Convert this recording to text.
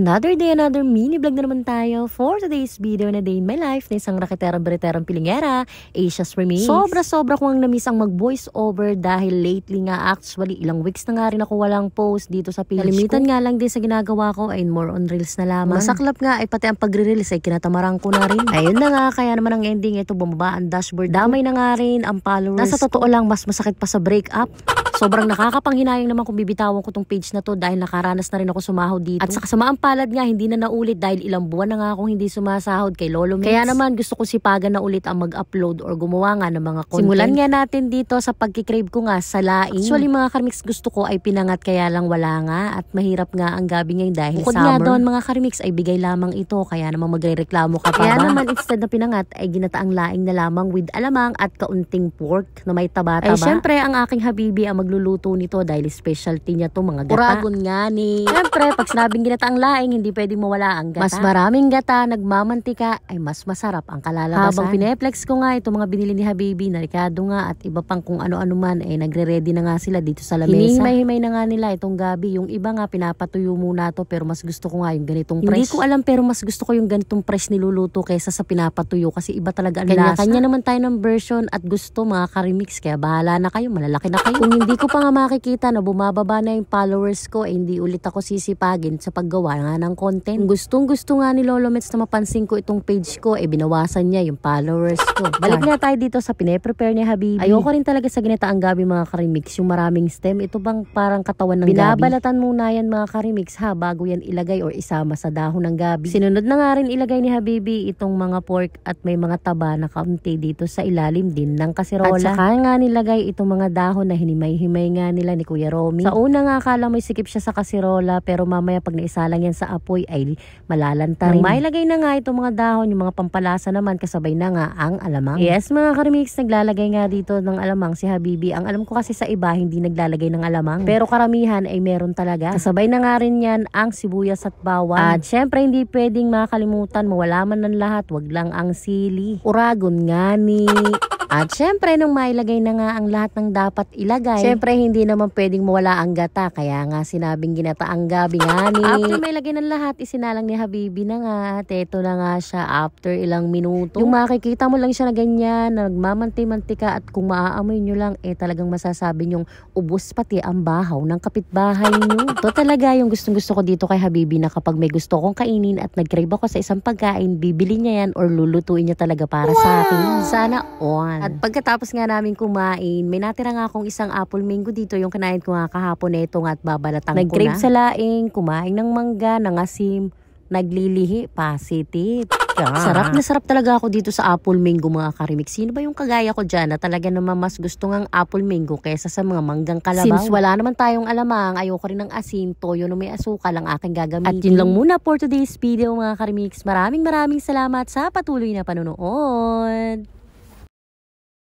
Another day, another mini vlog na naman tayo for today's video na day in my life na isang rakiterang-beriterang pilingera, Asia's Remix. Sobra kong namiss ang mag-voice over dahil lately nga actually ilang weeks na nga rin ako walang post dito sa page Kalimitan ko. Nga lang din sa ginagawa ko ay more on reels na lamang. Masaklap nga ay pati ang pagre-reels ay kinatamarang ko na rin. Ayun na nga, kaya naman ang ending ito bumaba ang dashboard. Damay na nga rin ang followers. Nasa totoo lang mas masakit pa sa breakup. Sobrang nakakapanghinayang naman kung bibitawan ko tong page na to dahil nakaranas na rin ako sumahod dito. At sa kasamaang palad nga, hindi na naulit dahil ilang buwan na nga akong hindi sumasahod kay Lolo Mix. Kaya naman gusto ko sipagan na ulit ang mag-upload or gumawa nga ng mga content. Simulan nga natin dito sa pagkikrave ko nga sa laing. Actually mga Karimix, gusto ko ay pinangat kaya lang wala nga at mahirap nga ang gabi ngayon dahil bukod summer. Bukod nga doon mga Karimix ay bigay lamang ito kaya naman magre-reklamo ka pa kaya ba? Naman instead na pinangat ay ginataang laing na lamang with alamang at kaunting pork na may taba-taba. Ay syempre ang aking habibi ang magluluto nito dahil specialty niya to mga gata. Uragon nga ni. Syempre pag sinabing ginataang laing hindi pwedeng mawala ang gata. Mas maraming gata, nagmamantika ay mas masarap ang kalalabasan. Habang pineplex ko nga itong mga binili ni habibi na Ricardo nga at iba pang kung ano-ano man ay nagre-ready na nga sila dito sa lamesa. Hinihimay-himay na nga nila itong gabi. Yung iba nga pinapatuyo muna to pero mas gusto ko nga yung ganitong fresh. Hindi ko alam pero mas gusto ko yung ganitong fresh niluluto kaysa sa pinapatuyo kasi iba talaga ang lasa. Kanya naman tayo ng version at gusto mga Karimix kaya bahala na kayo, malalaki na kayo. Kung hindi ko pa nga makikita na bumababa na yung followers ko eh hindi ulit ako sisipagin sa paggawa nga ng content. Gustong-gusto nga ni Lolo Mets na mapansin ko itong page ko eh binawasan niya yung followers ko. Balik nga tayo dito sa pine-prepare ni habibi. Ayoko rin talaga sa ginataang gabi mga Karimix yung maraming stem. Ito bang parang katawan ng gabi? Binabalatan muna yan mga Karimix ha bago yan ilagay or isama sa dahon ng gabi. Sinunod na nga rin ilagay ni habibi itong mga pork at may mga taba na kaunti dito sa ilalim din ng kasirola. At saka nga nilagay itong mga dahon na hinimay-himay nga nila ni Kuya Romy. Sa una nga akala may sikip siya sa kasirola pero mamaya pag naisalang yan sa apoy ay malalanta rin. Mailagay na nga itong mga dahon, yung mga pampalasa naman kasabay na nga ang alamang. Yes mga Karimix, naglalagay nga dito ng alamang si habibi. Ang alam ko kasi sa iba hindi naglalagay ng alamang pero karamihan ay meron talaga. Kasabay na nga rin yan ang sibuyas at bawang. At syempre hindi pwedeng makalimutan, mawala man ng lahat, wag lang ang sili. Uragon nga ni. At syempre nung mailagay na nga ang lahat ng dapat ilagay, syempre hindi naman pwedeng mawala ang gata kaya nga sinabing ginataang gabi nga ni. After mailagay ng lahat, isinalang ni habibi na nga at eto na nga siya after ilang minuto. Yung makikita mo lang siya na ganyan, nagmamanti-mantika at kung maaamoy nyo lang eh talagang masasabi nyong ubos pati ang bahaw ng kapitbahay nyo. Ito talaga yung gustong-gusto ko dito kay habibi na kapag may gusto kong kainin at nag-crave ako sa isang pagkain, bibili niya yan or lulutuin niya talaga para sa akin. Sana on. At pagkatapos nga namin kumain, may natira nga akong isang apple mango dito, yung kinain ko nga kahapon neto nga at babalatan ko na. Nag-crave sa laing, kumain ng mangga, ng asim, naglilihi, positive. Sarap na sarap talaga ako dito sa apple mango mga Karimix. Sino ba yung kagaya ko dyan na talaga naman mas gusto ng apple mango kaysa sa mga manggang kalabaw? Since wala naman tayong alamang, ayoko rin ng asin, toyo na may asukal ang aking gagamitin. At yun lang muna for today's video mga Karimix. Maraming salamat sa patuloy na panonood.